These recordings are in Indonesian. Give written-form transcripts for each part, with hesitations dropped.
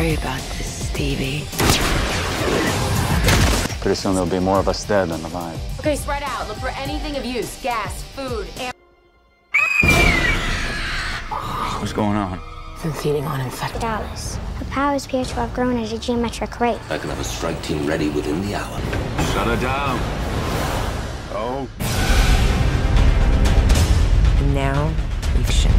worry about this, Stevie. Pretty soon there'll be more of us dead than alive. Okay, spread out. Look for anything of use. Gas, food, What's going on? I'm feeding on infected. Dallas. The powers appear to have grown at a geometric rate. I can have a strike team ready within the hour. Shut her down. Oh. And now, fiction.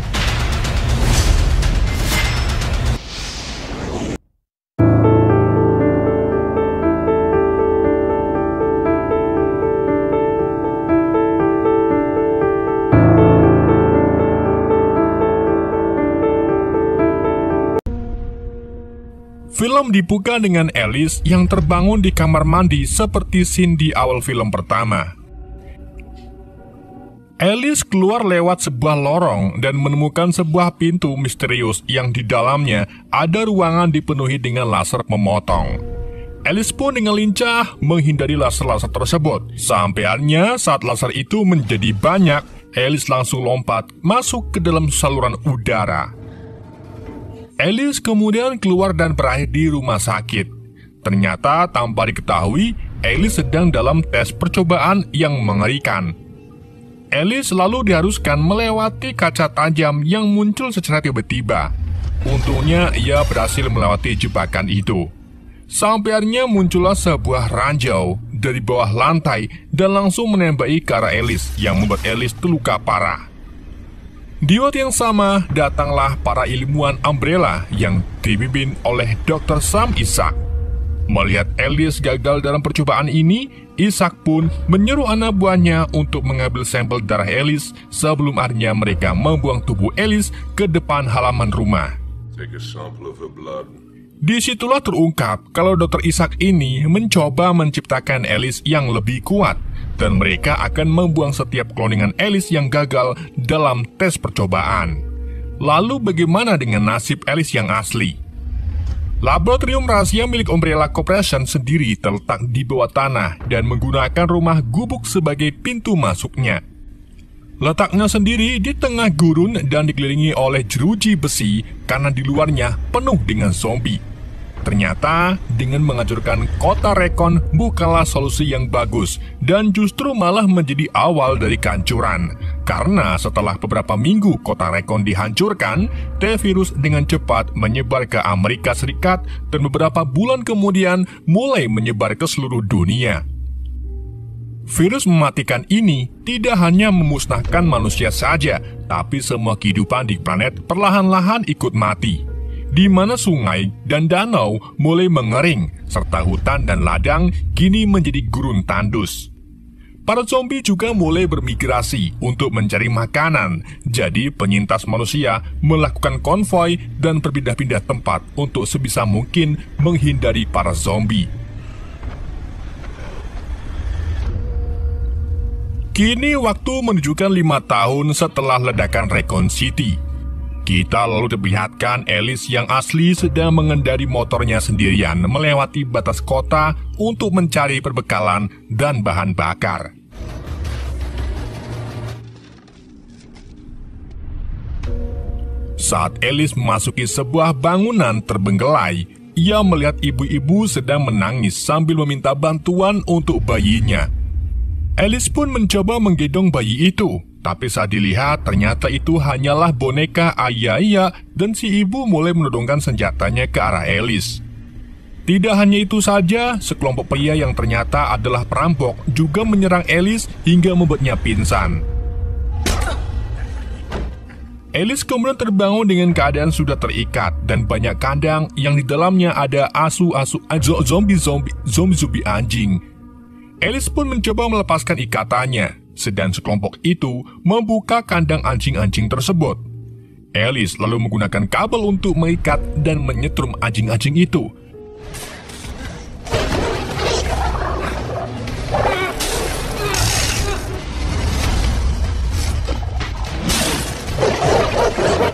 Film dibuka dengan Alice yang terbangun di kamar mandi seperti scene di awal film pertama. Alice keluar lewat sebuah lorong dan menemukan sebuah pintu misterius yang di dalamnya ada ruangan dipenuhi dengan laser memotong. Alice pun dengan lincah menghindari laser-laser tersebut. Sampai akhirnya saat laser itu menjadi banyak, Alice langsung lompat masuk ke dalam saluran udara. Alice kemudian keluar dan berakhir di rumah sakit. Ternyata tanpa diketahui, Alice sedang dalam tes percobaan yang mengerikan. Alice lalu diharuskan melewati kaca tajam yang muncul secara tiba-tiba. Untungnya ia berhasil melewati jebakan itu. Sampai akhirnya muncullah sebuah ranjau dari bawah lantai dan langsung menembaki ke arah Alice yang membuat Alice terluka parah. Di waktu yang sama, datanglah para ilmuwan Umbrella yang dipimpin oleh Dr. Sam Isaac. Melihat Alice gagal dalam percobaan ini, Isaac pun menyuruh anak buahnya untuk mengambil sampel darah Alice sebelum akhirnya mereka membuang tubuh Alice ke depan halaman rumah. Take a sample of her blood. Disitulah terungkap kalau Dr. Isaac ini mencoba menciptakan Alice yang lebih kuat, dan mereka akan membuang setiap kloningan Alice yang gagal dalam tes percobaan. Lalu bagaimana dengan nasib Alice yang asli? Laboratorium rahasia milik Umbrella Corporation sendiri terletak di bawah tanah dan menggunakan rumah gubuk sebagai pintu masuknya. Letaknya sendiri di tengah gurun dan dikelilingi oleh jeruji besi karena di luarnya penuh dengan zombie. Ternyata, dengan menghancurkan kota Recon bukanlah solusi yang bagus dan justru malah menjadi awal dari kehancuran. Karena setelah beberapa minggu kota Recon dihancurkan, T-virus dengan cepat menyebar ke Amerika Serikat dan beberapa bulan kemudian mulai menyebar ke seluruh dunia. Virus mematikan ini tidak hanya memusnahkan manusia saja, tapi semua kehidupan di planet perlahan-lahan ikut mati. Di mana sungai dan danau mulai mengering, serta hutan dan ladang kini menjadi gurun tandus. Para zombie juga mulai bermigrasi untuk mencari makanan, jadi penyintas manusia melakukan konvoi dan berpindah-pindah tempat untuk sebisa mungkin menghindari para zombie. Kini waktu menunjukkan 5 tahun setelah ledakan Recon City. Kita lalu diperlihatkan Alice yang asli sedang mengendari motornya sendirian melewati batas kota untuk mencari perbekalan dan bahan bakar. Saat Alice memasuki sebuah bangunan terbengkelai, ia melihat ibu-ibu sedang menangis sambil meminta bantuan untuk bayinya. Alice pun mencoba menggendong bayi itu. Tapi saat dilihat, ternyata itu hanyalah boneka ayah dan si ibu mulai menodongkan senjatanya ke arah Alice. Tidak hanya itu saja, sekelompok pria yang ternyata adalah perampok juga menyerang Alice hingga membuatnya pingsan. Alice kemudian terbangun dengan keadaan sudah terikat dan banyak kandang yang di dalamnya ada zombie anjing. Alice pun mencoba melepaskan ikatannya. Sedang sekelompok itu membuka kandang anjing-anjing tersebut. Alice lalu menggunakan kabel untuk mengikat dan menyetrum anjing-anjing itu.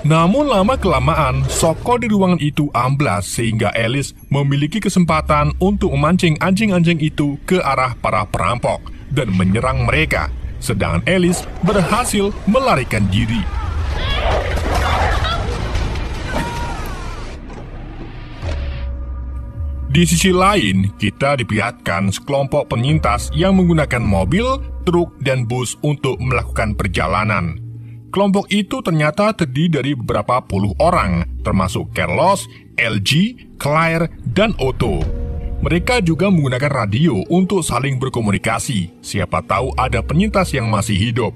Namun lama-kelamaan, soko di ruangan itu amblas sehingga Alice memiliki kesempatan untuk memancing anjing-anjing itu ke arah para perampok dan menyerang mereka. Sedangkan Alice berhasil melarikan diri. Di sisi lain, kita diperlihatkan sekelompok penyintas yang menggunakan mobil, truk, dan bus untuk melakukan perjalanan. Kelompok itu ternyata terdiri dari beberapa puluh orang, termasuk Carlos, LG, Claire, dan Otto. Mereka juga menggunakan radio untuk saling berkomunikasi. Siapa tahu ada penyintas yang masih hidup.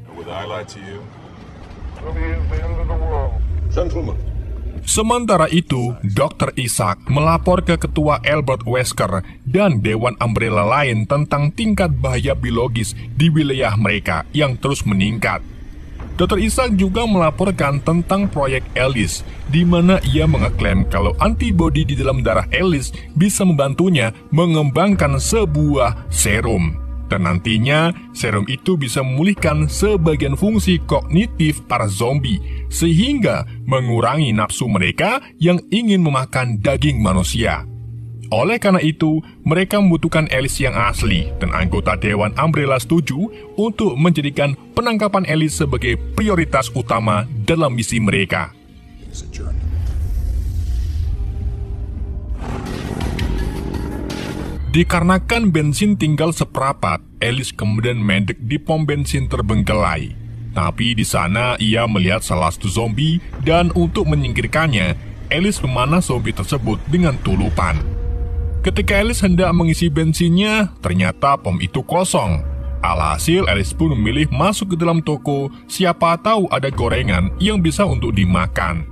Sementara itu, Dr. Isaac melapor ke Ketua Albert Wesker dan Dewan Umbrella lain tentang tingkat bahaya biologis di wilayah mereka yang terus meningkat. Dr. Isaac juga melaporkan tentang proyek Alice, di mana ia mengeklaim kalau antibodi di dalam darah Alice bisa membantunya mengembangkan sebuah serum. Dan nantinya, serum itu bisa memulihkan sebagian fungsi kognitif para zombie, sehingga mengurangi nafsu mereka yang ingin memakan daging manusia. Oleh karena itu, mereka membutuhkan Alice yang asli, dan anggota Dewan Umbrella setuju untuk menjadikan penangkapan Alice sebagai prioritas utama dalam misi mereka. Dikarenakan bensin tinggal seperapat, Alice kemudian mendek di pom bensin terbengkelai. Tapi di sana ia melihat salah satu zombie dan untuk menyingkirkannya, Alice memanah zombie tersebut dengan tulupan. Ketika Alice hendak mengisi bensinnya, ternyata pom itu kosong. Alhasil Alice pun memilih masuk ke dalam toko, siapa tahu ada gorengan yang bisa untuk dimakan.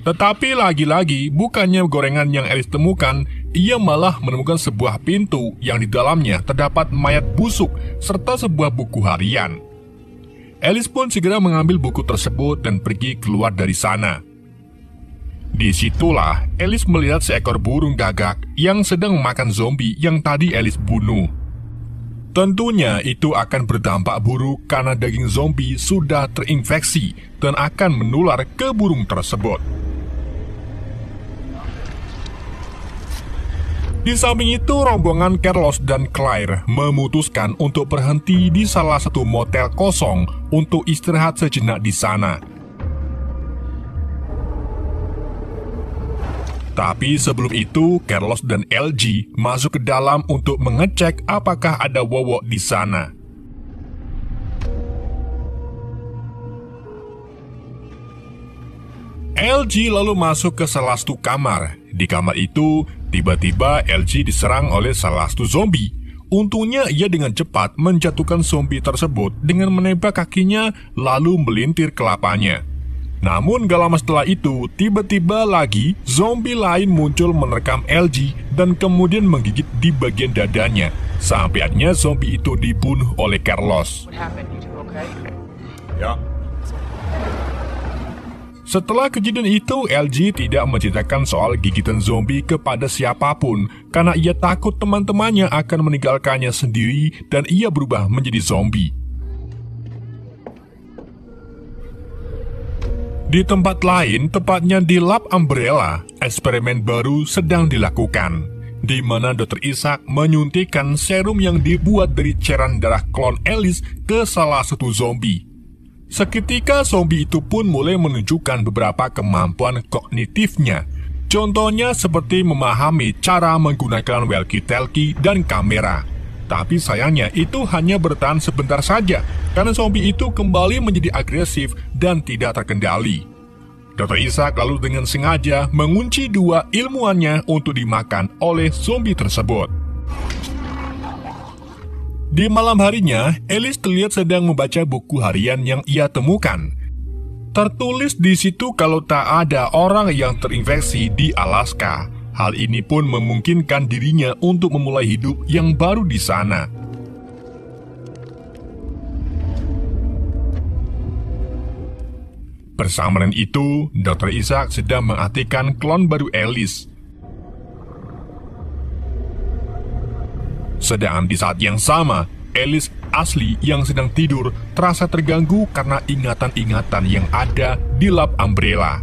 Tetapi lagi-lagi, bukannya gorengan yang Alice temukan, ia malah menemukan sebuah pintu yang di dalamnya terdapat mayat busuk serta sebuah buku harian. Alice pun segera mengambil buku tersebut dan pergi keluar dari sana. Disitulah Alice melihat seekor burung gagak yang sedang memakan zombie yang tadi Alice bunuh. Tentunya itu akan berdampak buruk karena daging zombie sudah terinfeksi dan akan menular ke burung tersebut. Di samping itu, rombongan Carlos dan Claire memutuskan untuk berhenti di salah satu motel kosong untuk istirahat sejenak di sana. Tapi sebelum itu, Carlos dan LG masuk ke dalam untuk mengecek apakah ada Wowok di sana. LG lalu masuk ke salah satu kamar. Di kamar itu, tiba-tiba LG diserang oleh salah satu zombie. Untungnya ia dengan cepat menjatuhkan zombie tersebut dengan menembak kakinya lalu melintir kelapanya. Namun gak lama setelah itu, tiba-tiba lagi zombie lain muncul menerkam LG dan kemudian menggigit di bagian dadanya. Sampai akhirnya zombie itu dibunuh oleh Carlos. Setelah kejadian itu, LG tidak menceritakan soal gigitan zombie kepada siapapun karena ia takut teman-temannya akan meninggalkannya sendiri dan ia berubah menjadi zombie. Di tempat lain, tepatnya di Lab Umbrella, eksperimen baru sedang dilakukan, di mana Dr. Isaac menyuntikkan serum yang dibuat dari cairan darah klon Alice ke salah satu zombie. Seketika zombie itu pun mulai menunjukkan beberapa kemampuan kognitifnya. Contohnya seperti memahami cara menggunakan walkie-talkie dan kamera. Tapi sayangnya itu hanya bertahan sebentar saja, karena zombie itu kembali menjadi agresif dan tidak terkendali. Dr. Isaac lalu dengan sengaja mengunci dua ilmuannya untuk dimakan oleh zombie tersebut. Di malam harinya, Alice terlihat sedang membaca buku harian yang ia temukan. Tertulis di situ kalau tak ada orang yang terinfeksi di Alaska. Hal ini pun memungkinkan dirinya untuk memulai hidup yang baru di sana. Bersamaan itu, Dr. Isaac sedang mengartikan klon baru Alice. Sedang di saat yang sama, Alice asli yang sedang tidur terasa terganggu karena ingatan-ingatan yang ada di Lab Umbrella.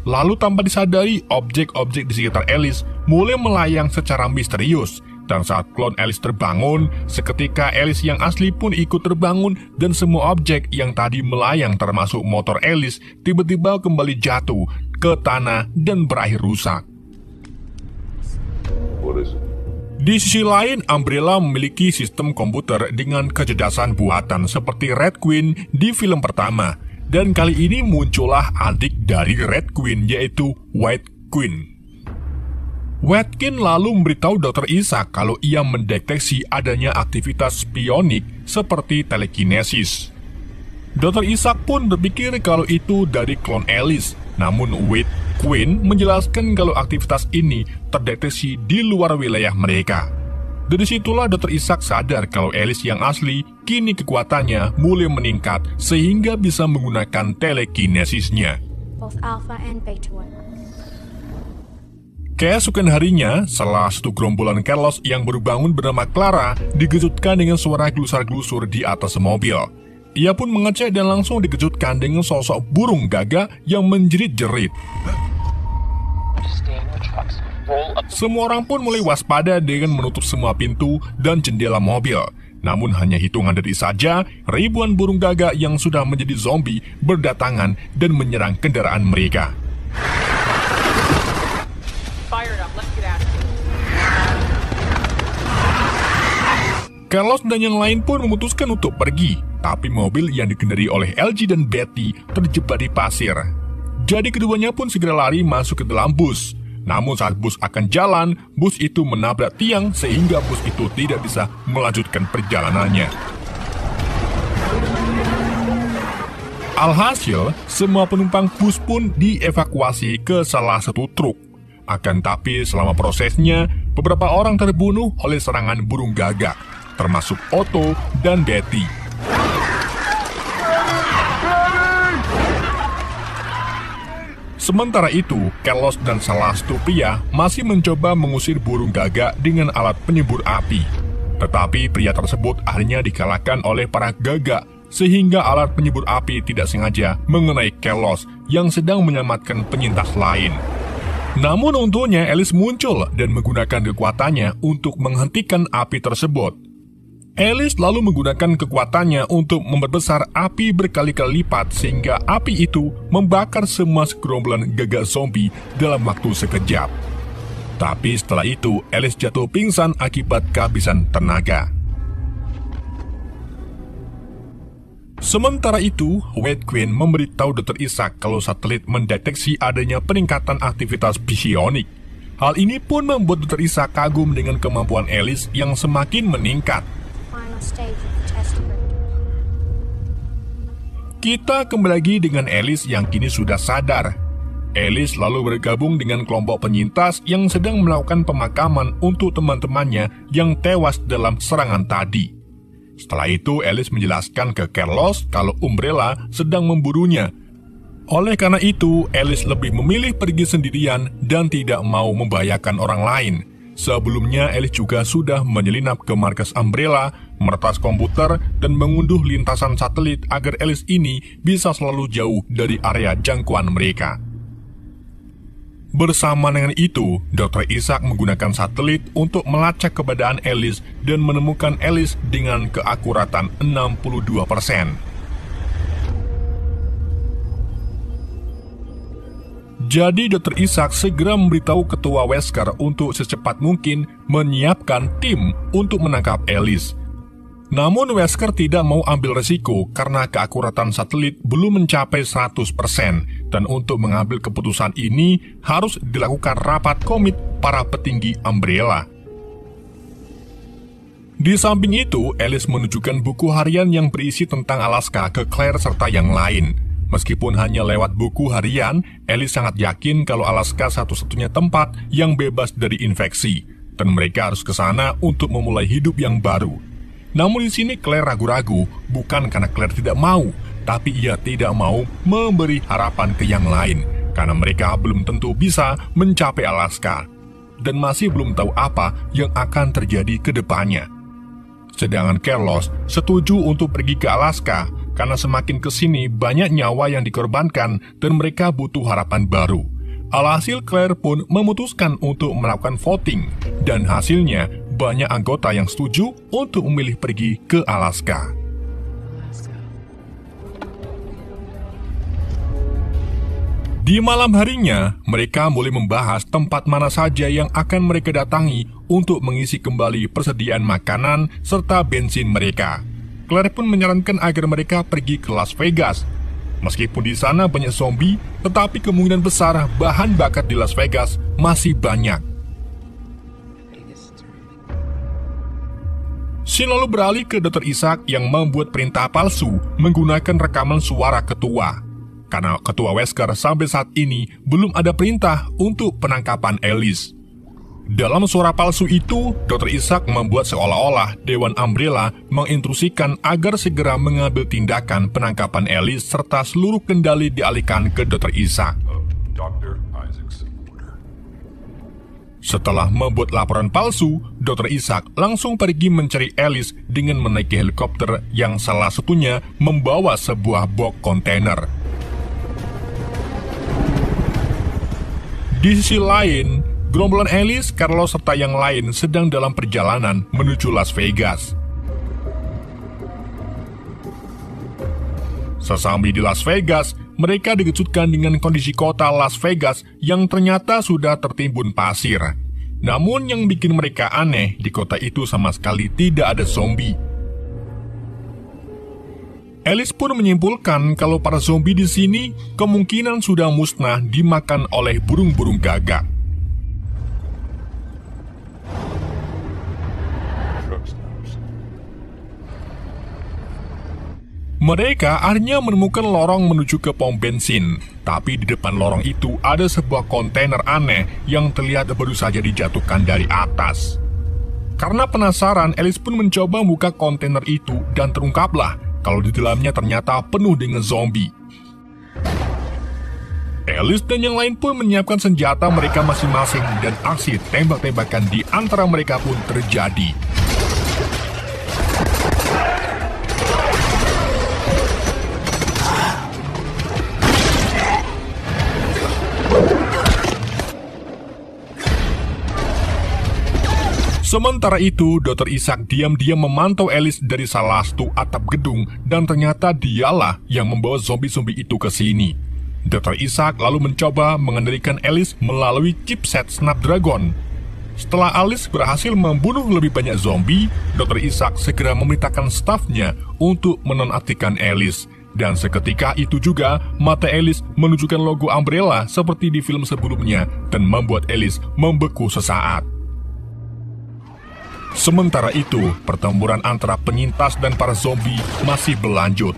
Lalu tanpa disadari, objek-objek di sekitar Alice mulai melayang secara misterius. Dan saat klon Alice terbangun, seketika Alice yang asli pun ikut terbangun dan semua objek yang tadi melayang termasuk motor Alice tiba-tiba kembali jatuh ke tanah dan berakhir rusak. Di sisi lain, Umbrella memiliki sistem komputer dengan kecerdasan buatan seperti Red Queen di film pertama. Dan kali ini muncullah adik dari Red Queen, yaitu White Queen. White Queen lalu memberitahu Dr. Isaac kalau ia mendeteksi adanya aktivitas spionik seperti telekinesis. Dr. Isaac pun berpikir kalau itu dari klon Alice, namun White Queen menjelaskan kalau aktivitas ini terdeteksi di luar wilayah mereka. Dari situlah Dr. Isaac sadar kalau Alice yang asli kini kekuatannya mulai meningkat sehingga bisa menggunakan telekinesisnya. Both alpha and beta one. Keesokan harinya, salah satu gerombolan Carlos yang baru bangun bernama Clara dikejutkan dengan suara glusar-glusur di atas mobil. Ia pun mengecek dan langsung dikejutkan dengan sosok burung gagak yang menjerit-jerit. Semua orang pun mulai waspada dengan menutup semua pintu dan jendela mobil. Namun hanya hitungan detik saja, ribuan burung gagak yang sudah menjadi zombie berdatangan dan menyerang kendaraan mereka. Carlos dan yang lain pun memutuskan untuk pergi, tapi mobil yang dikendarai oleh LG dan Betty terjebak di pasir. Jadi keduanya pun segera lari masuk ke dalam bus. Namun saat bus akan jalan, bus itu menabrak tiang sehingga bus itu tidak bisa melanjutkan perjalanannya. Alhasil, semua penumpang bus pun dievakuasi ke salah satu truk. Akan tapi selama prosesnya, beberapa orang terbunuh oleh serangan burung gagak, termasuk Otto dan Betty. Sementara itu, Carlos dan salah satu pria masih mencoba mengusir burung gagak dengan alat penyembur api. Tetapi pria tersebut akhirnya dikalahkan oleh para gagak, sehingga alat penyembur api tidak sengaja mengenai Carlos yang sedang menyelamatkan penyintas lain. Namun untungnya Alice muncul dan menggunakan kekuatannya untuk menghentikan api tersebut. Alice lalu menggunakan kekuatannya untuk memperbesar api berkali-kali lipat sehingga api itu membakar semua segerombolan gagak zombie dalam waktu sekejap. Tapi setelah itu, Alice jatuh pingsan akibat kehabisan tenaga. Sementara itu, White Queen memberitahu Dr. Isaac kalau satelit mendeteksi adanya peningkatan aktivitas psionik. Hal ini pun membuat Dr. Isaac kagum dengan kemampuan Alice yang semakin meningkat. Kita kembali lagi dengan Alice yang kini sudah sadar. Alice lalu bergabung dengan kelompok penyintas yang sedang melakukan pemakaman untuk teman-temannya yang tewas dalam serangan tadi. Setelah itu, Alice menjelaskan ke Carlos kalau Umbrella sedang memburunya. Oleh karena itu, Alice lebih memilih pergi sendirian dan tidak mau membahayakan orang lain. Sebelumnya, Alice juga sudah menyelinap ke markas Umbrella, meretas komputer, dan mengunduh lintasan satelit agar Alice ini bisa selalu jauh dari area jangkauan mereka. Bersama dengan itu, Dr. Isaac menggunakan satelit untuk melacak keberadaan Alice dan menemukan Alice dengan keakuratan 62%. Jadi Dr. Isaac segera memberitahu Ketua Wesker untuk secepat mungkin menyiapkan tim untuk menangkap Alice. Namun Wesker tidak mau ambil resiko karena keakuratan satelit belum mencapai 100%, dan untuk mengambil keputusan ini harus dilakukan rapat komit para petinggi Umbrella. Di samping itu, Alice menunjukkan buku harian yang berisi tentang Alaska ke Claire serta yang lain. Meskipun hanya lewat buku harian, Alice sangat yakin kalau Alaska satu-satunya tempat yang bebas dari infeksi, dan mereka harus ke sana untuk memulai hidup yang baru. Namun di sini Claire ragu-ragu, bukan karena Claire tidak mau, tapi ia tidak mau memberi harapan ke yang lain, karena mereka belum tentu bisa mencapai Alaska, dan masih belum tahu apa yang akan terjadi ke depannya. Sedangkan Carlos setuju untuk pergi ke Alaska, karena semakin kesini banyak nyawa yang dikorbankan dan mereka butuh harapan baru. Alhasil Claire pun memutuskan untuk melakukan voting, dan hasilnya banyak anggota yang setuju untuk memilih pergi ke Alaska. Di malam harinya, mereka mulai membahas tempat mana saja yang akan mereka datangi untuk mengisi kembali persediaan makanan serta bensin mereka. Claire pun menyarankan agar mereka pergi ke Las Vegas. Meskipun di sana banyak zombie, tetapi kemungkinan besar bahan bakar di Las Vegas masih banyak. Sin lalu beralih ke Dr. Isaac yang membuat perintah palsu menggunakan rekaman suara ketua. Karena ketua Wesker sampai saat ini belum ada perintah untuk penangkapan Alice. Dalam suara palsu itu, Dr. Isaac membuat seolah-olah Dewan Umbrella menginstruksikan agar segera mengambil tindakan penangkapan Alice serta seluruh kendali dialihkan ke Dr. Isaac. Setelah membuat laporan palsu, Dr. Isaac langsung pergi mencari Alice dengan menaiki helikopter yang salah satunya membawa sebuah box kontainer. Di sisi lain, gerombolan Alice, Carlos, serta yang lain sedang dalam perjalanan menuju Las Vegas. Sesampai di Las Vegas, mereka dikejutkan dengan kondisi kota Las Vegas yang ternyata sudah tertimbun pasir. Namun yang bikin mereka aneh, di kota itu sama sekali tidak ada zombie. Alice pun menyimpulkan kalau para zombie di sini kemungkinan sudah musnah dimakan oleh burung-burung gagak. Mereka akhirnya menemukan lorong menuju ke pom bensin, tapi di depan lorong itu ada sebuah kontainer aneh yang terlihat baru saja dijatuhkan dari atas. Karena penasaran, Alice pun mencoba buka kontainer itu dan terungkaplah kalau di dalamnya ternyata penuh dengan zombie. Alice dan yang lain pun menyiapkan senjata mereka masing-masing dan aksi tembak-tembakan di antara mereka pun terjadi. Sementara itu, Dr. Isaac diam-diam memantau Alice dari salah satu atap gedung dan ternyata dialah yang membawa zombie-zombie itu ke sini. Dr. Isaac lalu mencoba mengendalikan Alice melalui chipset Snapdragon. Setelah Alice berhasil membunuh lebih banyak zombie, Dr. Isaac segera memerintahkan stafnya untuk menonaktifkan Alice. Dan seketika itu juga, mata Alice menunjukkan logo Umbrella seperti di film sebelumnya dan membuat Alice membeku sesaat. Sementara itu, pertempuran antara penyintas dan para zombie masih berlanjut.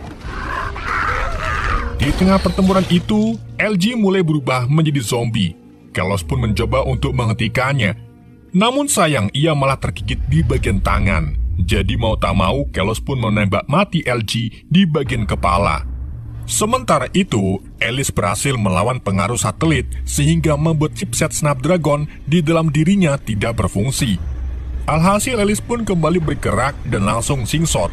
Di tengah pertempuran itu, LG mulai berubah menjadi zombie. Carlos pun mencoba untuk menghentikannya. Namun sayang, ia malah tergigit di bagian tangan. Jadi mau tak mau, Carlos pun menembak mati LG di bagian kepala. Sementara itu, Alice berhasil melawan pengaruh satelit sehingga membuat chipset Snapdragon di dalam dirinya tidak berfungsi. Alhasil Alice pun kembali bergerak dan langsung singshot.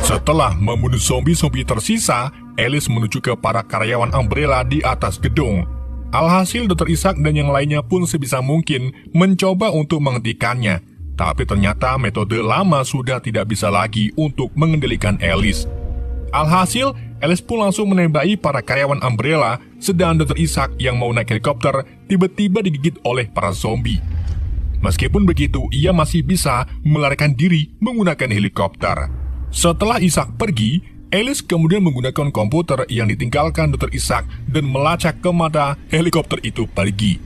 Setelah membunuh zombie-zombie tersisa, Alice menuju ke para karyawan Umbrella di atas gedung. Alhasil Dr. Isaac dan yang lainnya pun sebisa mungkin mencoba untuk menghentikannya. Tapi ternyata metode lama sudah tidak bisa lagi untuk mengendalikan Alice. Alhasil, Alice pun langsung menembaki para karyawan Umbrella, sedang Dr. Isaac yang mau naik helikopter tiba-tiba digigit oleh para zombie. Meskipun begitu, ia masih bisa melarikan diri menggunakan helikopter. Setelah Isaac pergi, Alice kemudian menggunakan komputer yang ditinggalkan Dr. Isaac dan melacak kemana helikopter itu pergi.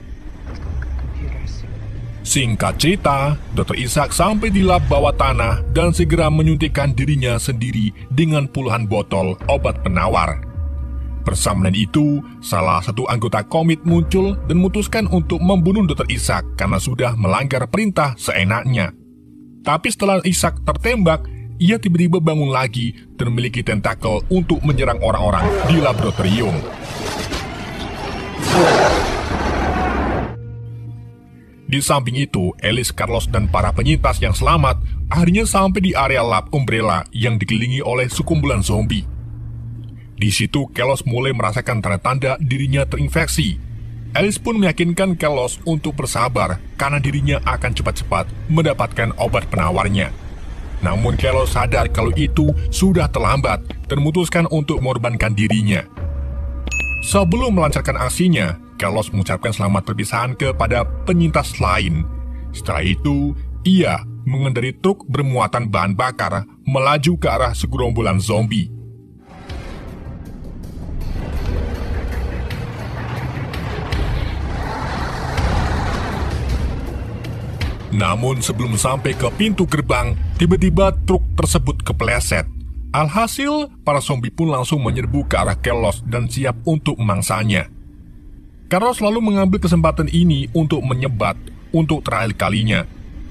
Singkat cerita, Dr. Isaac sampai di lab bawah tanah dan segera menyuntikkan dirinya sendiri dengan puluhan botol obat penawar. Bersamaan itu, salah satu anggota komit muncul dan memutuskan untuk membunuh Dr. Isaac karena sudah melanggar perintah seenaknya. Tapi setelah Isaac tertembak, ia tiba-tiba bangun lagi dan memiliki tentakel untuk menyerang orang-orang di laboratorium. Di samping itu, Alice, Carlos, dan para penyintas yang selamat akhirnya sampai di area lab Umbrella yang dikelilingi oleh sekumpulan zombie. Di situ, Carlos mulai merasakan tanda-tanda dirinya terinfeksi. Alice pun meyakinkan Carlos untuk bersabar karena dirinya akan cepat-cepat mendapatkan obat penawarnya. Namun Kelos sadar kalau itu sudah terlambat dan memutuskan untuk mengorbankan dirinya. Sebelum melancarkan aksinya, Kelos mengucapkan selamat perpisahan kepada penyintas lain. Setelah itu, ia mengendarai truk bermuatan bahan bakar melaju ke arah segerombolan zombie. Namun sebelum sampai ke pintu gerbang, tiba-tiba truk tersebut kepleset. Alhasil, para zombie pun langsung menyerbu ke arah Kelos dan siap untuk memangsanya. Kelos lalu mengambil kesempatan ini untuk menyebat untuk terakhir kalinya.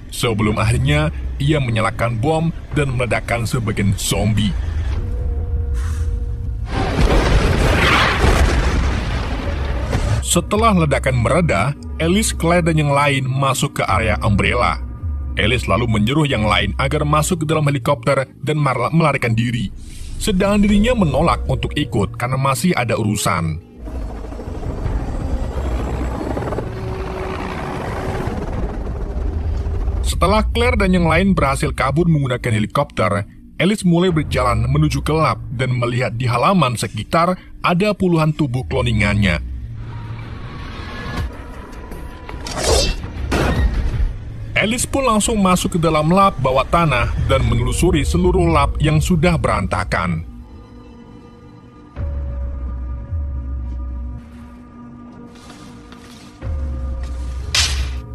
Sebelum akhirnya, ia menyalakan bom dan meledakkan sebagian zombie. Setelah ledakan mereda, Alice, Claire, dan yang lain masuk ke area Umbrella. Alice lalu menyuruh yang lain agar masuk ke dalam helikopter dan melarikan diri. Sedangkan dirinya menolak untuk ikut karena masih ada urusan. Setelah Claire dan yang lain berhasil kabur menggunakan helikopter, Alice mulai berjalan menuju ke lab dan melihat di halaman sekitar ada puluhan tubuh kloningannya. Alice pun langsung masuk ke dalam lab bawah tanah dan menelusuri seluruh lab yang sudah berantakan.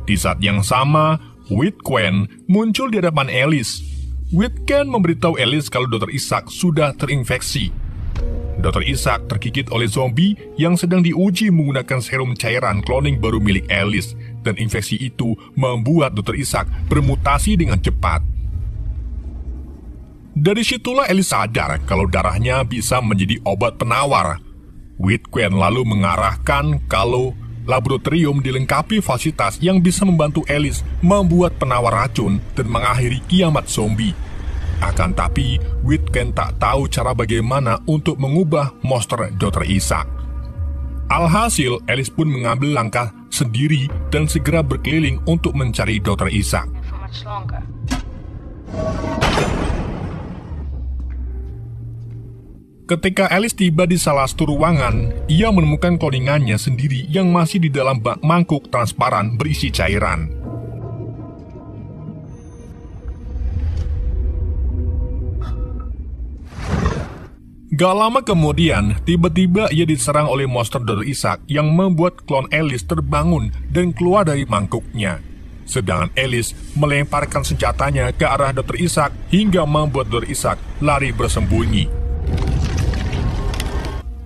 Di saat yang sama, Whitquen muncul di hadapan Alice. Whitquen memberitahu Alice kalau Dr. Isaac sudah terinfeksi. Dr. Isaac tergigit oleh zombie yang sedang diuji menggunakan serum cairan cloning baru milik Alice, dan infeksi itu membuat Dr. Isaac bermutasi dengan cepat. Dari situlah Alice sadar kalau darahnya bisa menjadi obat penawar. Whitquen lalu mengarahkan kalau laboratorium dilengkapi fasilitas yang bisa membantu Alice membuat penawar racun dan mengakhiri kiamat zombie. Akan tapi, Whitquen tak tahu cara bagaimana untuk mengubah monster Dr. Isaac. Alhasil, Alice pun mengambil langkah sendiri dan segera berkeliling untuk mencari Dr. Isaac. Ketika Alice tiba di salah satu ruangan, ia menemukan kloningannya sendiri yang masih di dalam mangkuk transparan berisi cairan. Gak lama kemudian, tiba-tiba ia diserang oleh monster Dr. Isaac yang membuat klon Alice terbangun dan keluar dari mangkuknya. Sedangkan Alice melemparkan senjatanya ke arah Dr. Isaac hingga membuat Dr. Isaac lari bersembunyi.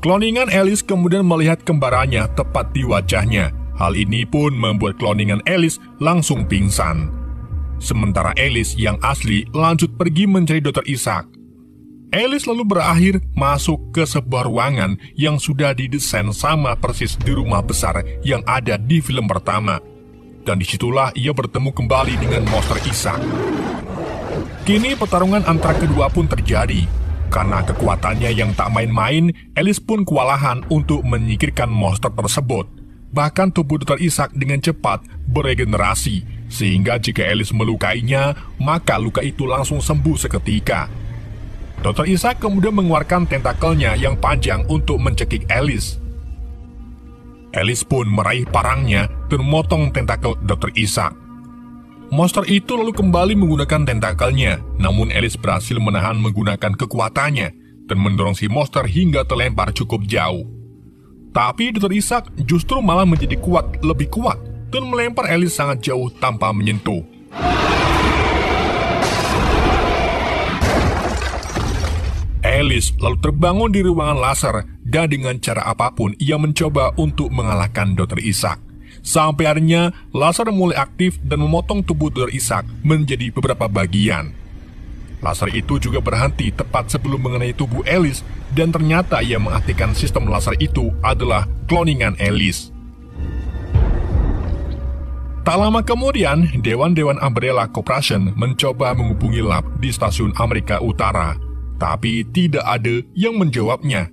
Kloningan Alice kemudian melihat kembarannya tepat di wajahnya. Hal ini pun membuat kloningan Alice langsung pingsan. Sementara Alice yang asli lanjut pergi mencari Dr. Isaac. Alice lalu berakhir masuk ke sebuah ruangan yang sudah didesain sama persis di rumah besar yang ada di film pertama. Dan disitulah ia bertemu kembali dengan monster Isaac. Kini pertarungan antara kedua pun terjadi. Karena kekuatannya yang tak main-main, Alice pun kewalahan untuk menyingkirkan monster tersebut. Bahkan tubuh Dr. Isaac dengan cepat beregenerasi, sehingga jika Alice melukainya, maka luka itu langsung sembuh seketika. Dr. Isaac kemudian mengeluarkan tentakelnya yang panjang untuk mencekik Alice. Alice pun meraih parangnya dan memotong tentakel Dr. Isaac. Monster itu lalu kembali menggunakan tentakelnya, namun Alice berhasil menahan menggunakan kekuatannya dan mendorong si monster hingga terlempar cukup jauh. Tapi Dr. Isaac justru malah menjadi lebih kuat dan melempar Alice sangat jauh tanpa menyentuh. Alice lalu terbangun di ruangan laser dan dengan cara apapun ia mencoba untuk mengalahkan Dr. Isaac. Sampai akhirnya laser mulai aktif dan memotong tubuh Dr. Isaac menjadi beberapa bagian. Laser itu juga berhenti tepat sebelum mengenai tubuh Alice dan ternyata ia mengaktifkan sistem laser itu adalah kloningan Alice. Tak lama kemudian, Dewan-Dewan Umbrella Corporation mencoba menghubungi lab di stasiun Amerika Utara. Tapi tidak ada yang menjawabnya.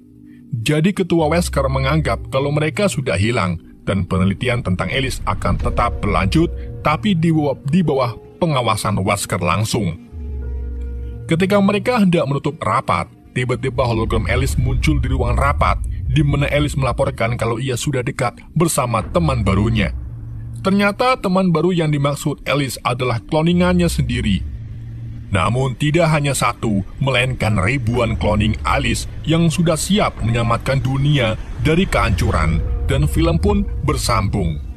Jadi ketua Wesker menganggap kalau mereka sudah hilang dan penelitian tentang Alice akan tetap berlanjut tapi di bawah pengawasan Wesker langsung. Ketika mereka hendak menutup rapat, tiba-tiba hologram Alice muncul di ruangan rapat, di mana Alice melaporkan kalau ia sudah dekat bersama teman barunya. Ternyata teman baru yang dimaksud Alice adalah kloningannya sendiri. Namun tidak hanya satu, melainkan ribuan kloning Alice yang sudah siap menyelamatkan dunia dari kehancuran, dan film pun bersambung.